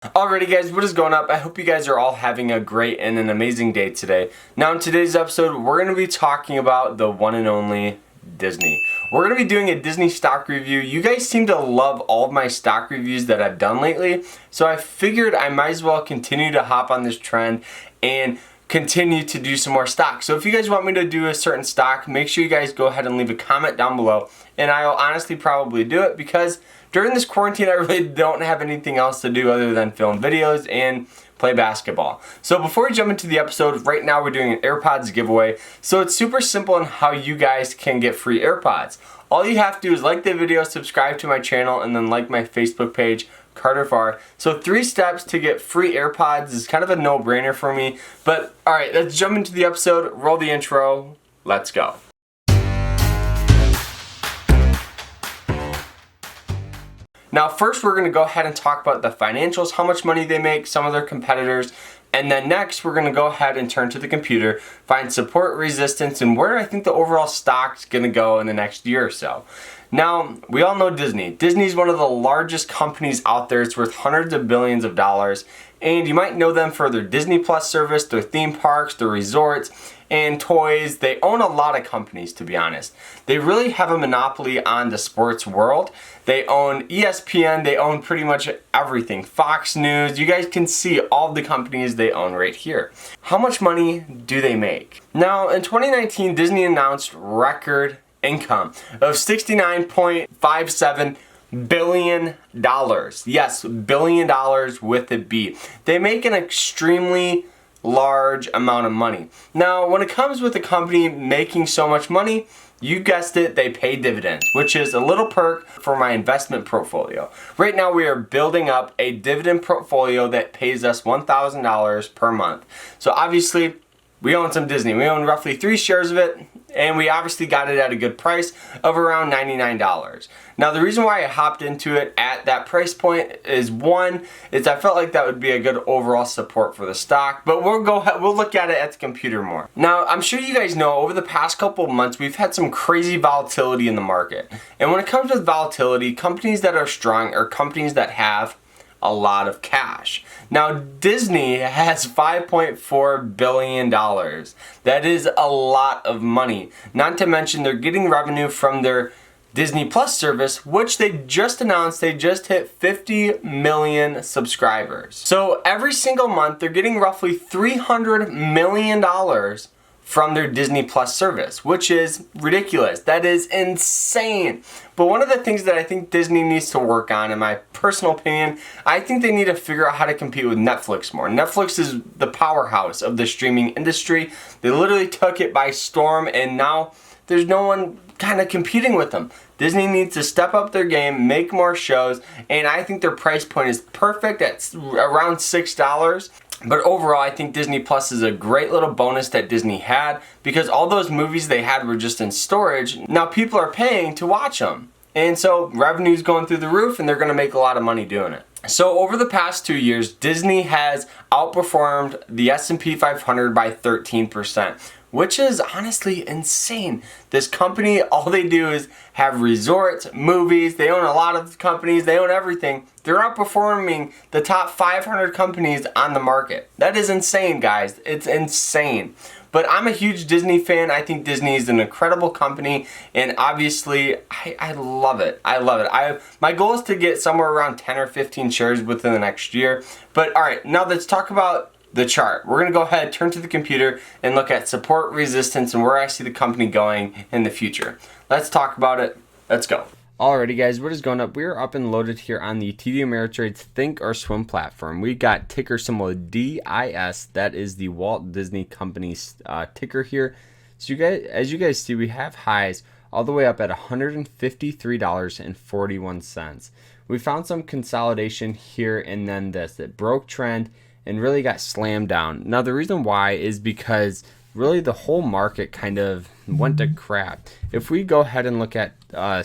Alrighty guys, what is going up? I hope you guys are all having a great and an amazing day today. Now in today's episode, we're going to be talking about the one and only Disney. We're going to be doing a Disney stock review. You guys seem to love all of my stock reviews that I've done lately, so I figured I might as well continue to hop on this trend and continue to do some more stocks. So if you guys want me to do a certain stock, make sure you guys go ahead and leave a comment down below, and I'll honestly probably do it because during this quarantine I really don't have anything else to do other than film videos and play basketball. So before we jump into the episode, right now we're doing an AirPods giveaway. So it's super simple on how you guys can get free AirPods. All you have to do is like the video, subscribe to my channel, and then like my Facebook page, Farr. So 3 steps to get free AirPods is kind of a no-brainer for me. But alright, let's jump into the episode, roll the intro, let's go. Now first we're going to go ahead and talk about the financials, how much money they make, some of their competitors, and then next we're going to go ahead and turn to the computer, find support, resistance, and where I think the overall stock's going to go in the next year or so. Now, we all know Disney. Disney is one of the largest companies out there. It's worth hundreds of billions of dollars, and you might know them for their Disney Plus service, their theme parks, their resorts, and toys. They own a lot of companies, to be honest. They really have a monopoly on the sports world. They own ESPN, they own pretty much everything. Fox News, you guys can see all the companies they own right here. How much money do they make? Now, in 2019, Disney announced record income of $69.57 billion. Yes, $1 billion with a B. They make an extremely large amount of money. Now, when it comes with a company making so much money, you guessed it, they pay dividends, which is a little perk for my investment portfolio. Right now, we are building up a dividend portfolio that pays us $1,000 per month. So obviously, we own some Disney. We own roughly 3 shares of it, and we obviously got it at a good price of around $99. Now the reason why I hopped into it at that price point is I felt like that would be a good overall support for the stock, but we'll look at it at the computer more. Now I'm sure you guys know over the past couple of months we've had some crazy volatility in the market. And when it comes with volatility, companies that are strong are companies that have a lot of cash. Now Disney has $5.4 billion. That is a lot of money. Not to mention they're getting revenue from their Disney Plus service, which they just announced they just hit 50 million subscribers. So every single month they're getting roughly $300 million from their Disney Plus service, which is ridiculous. That is insane. But one of the things that I think Disney needs to work on, in my personal opinion, I think they need to figure out how to compete with Netflix more. Netflix is the powerhouse of the streaming industry. They literally took it by storm, and now there's no one kind of competing with them. Disney needs to step up their game, make more shows, and I think their price point is perfect at around $6. But overall, I think Disney Plus is a great little bonus that Disney had because all those movies they had were just in storage. Now people are paying to watch them. And so revenue's going through the roof and they're going to make a lot of money doing it. So over the past 2 years, Disney has outperformed the S&P 500 by 13%. Which is honestly insane. This company, all they do is have resorts, movies, they own a lot of companies, they own everything. They're outperforming the top 500 companies on the market. That is insane, guys. It's insane. But I'm a huge Disney fan. I think Disney is an incredible company, and obviously, I love it. I love it. My goal is to get somewhere around 10 or 15 shares within the next year. But all right, now let's talk about the chart. We're going to go ahead, turn to the computer, and look at support, resistance, and where I see the company going in the future. Let's talk about it. Let's go. Alrighty guys, what is going up? We are up and loaded here on the TD Ameritrade's Think or Swim platform. We got ticker symbol DIS. That is the Walt Disney Company's ticker here. So as you guys see, we have highs all the way up at $153.41. We found some consolidation here and then this. It broke trend and really got slammed down. Now the reason why is because really the whole market kind of went to crap. If we go ahead and look at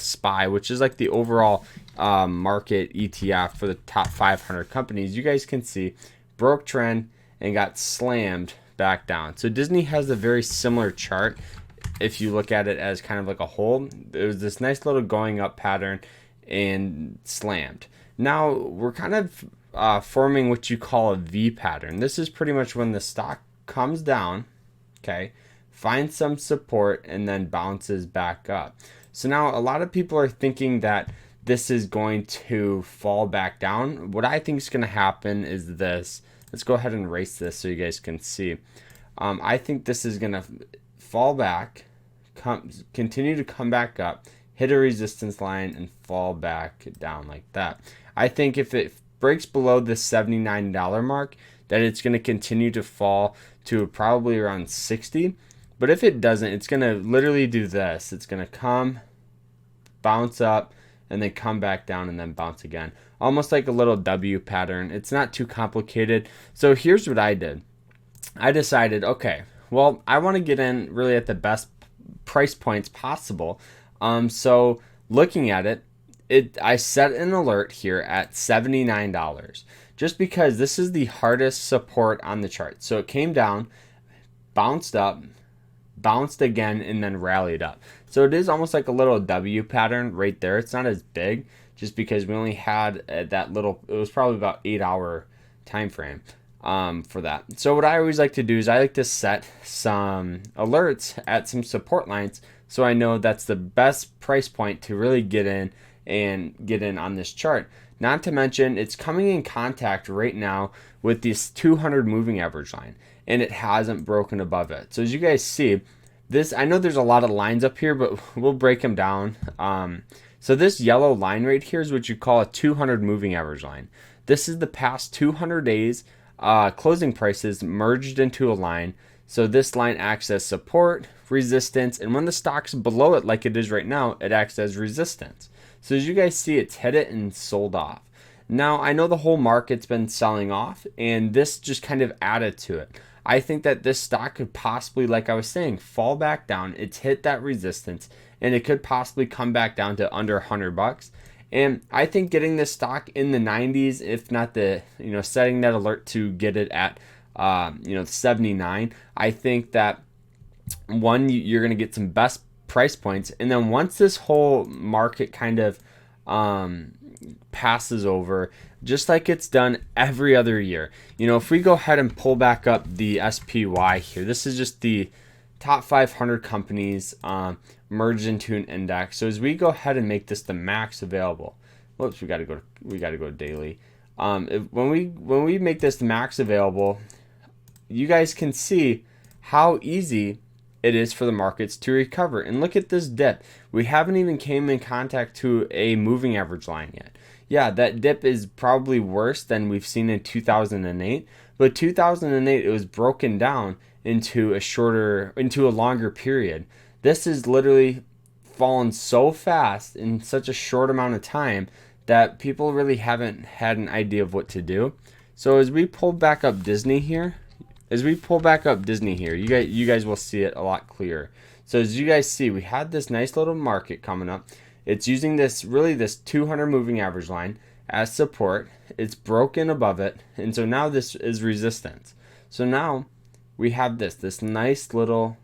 SPY, which is like the overall market ETF for the top 500 companies, you guys can see broke trend and got slammed back down. So Disney has a very similar chart. If you look at it as kind of like a whole, there was this nice little going up pattern and slammed. Now we're kind of forming what you call a V pattern. This is pretty much when the stock comes down, okay, finds some support, and then bounces back up. So now a lot of people are thinking that this is going to fall back down. What I think is going to happen is this. Let's go ahead and erase this so you guys can see. I think this is going to fall back, continue to come back up, hit a resistance line, and fall back down like that. I think if it breaks below the $79 mark, that it's going to continue to fall to probably around 60. But if it doesn't, it's going to literally do this. It's going to come, bounce up, and then come back down and then bounce again. Almost like a little W pattern. It's not too complicated. So here's what I did. I decided, okay, well, I want to get in really at the best price points possible. So looking at it, I set an alert here at $79, just because this is the hardest support on the chart. So it came down, bounced up, bounced again, and then rallied up. So it is almost like a little W pattern right there. It's not as big, just because we only had that little, it was probably about 8-hour time frame for that. So what I always like to do is I like to set some alerts at some support lines, so I know that's the best price point to really get in on this chart. Not to mention, it's coming in contact right now with this 200 moving average line, and it hasn't broken above it. So as you guys see, this, I know there's a lot of lines up here, but we'll break them down. So this yellow line right here is what you call a 200 moving average line. This is the past 200 days closing prices merged into a line. So this line acts as support, resistance, and when the stock's below it like it is right now, it acts as resistance. So as you guys see, it's hit it and sold off. Now, I know the whole market's been selling off, and this just kind of added to it. I think that this stock could possibly, like I was saying, fall back down. It's hit that resistance, and it could possibly come back down to under $100. And I think getting this stock in the 90s, if not the, setting that alert to get it at, 79, I think that one, you're going to get some best price points. And then once this whole market kind of passes over, just like it's done every other year, if we go ahead and pull back up the SPY here, this is just the top 500 companies merged into an index. So as we go ahead and make this the max available, whoops, we got to go daily. When we make this the max available, you guys can see how easy it is for the markets to recover. And look at this dip. We haven't even came in contact to a moving average line yet. Yeah, that dip is probably worse than we've seen in 2008. But 2008, it was broken down into a longer period. This is literally fallen so fast in such a short amount of time that people really haven't had an idea of what to do. So as we pull back up Disney here, you guys will see it a lot clearer. So as you guys see, we had this nice little market coming up. It's using this 200 moving average line as support. It's broken above it, and so now this is resistance. So now we have this nice little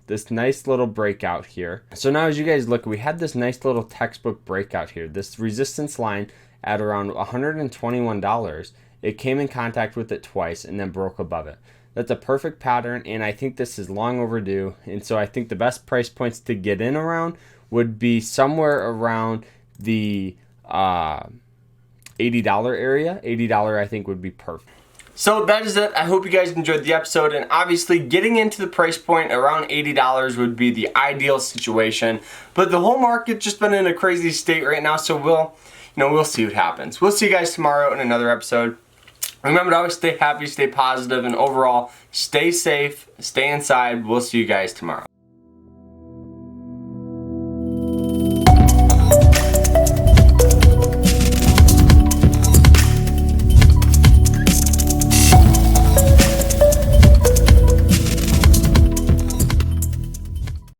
breakout here. So now as you guys look, we had this nice little textbook breakout here. This resistance line at around $121. It came in contact with it twice and then broke above it. That's a perfect pattern, and I think this is long overdue. And so I think the best price points to get in around would be somewhere around the $80 area. $80 I think would be perfect. So that is it. I hope you guys enjoyed the episode, and obviously getting into the price point around $80 would be the ideal situation. But the whole market just been in a crazy state right now, so we'll see what happens. We'll see you guys tomorrow in another episode. Remember to always stay happy, stay positive, and overall, stay safe, stay inside. We'll see you guys tomorrow.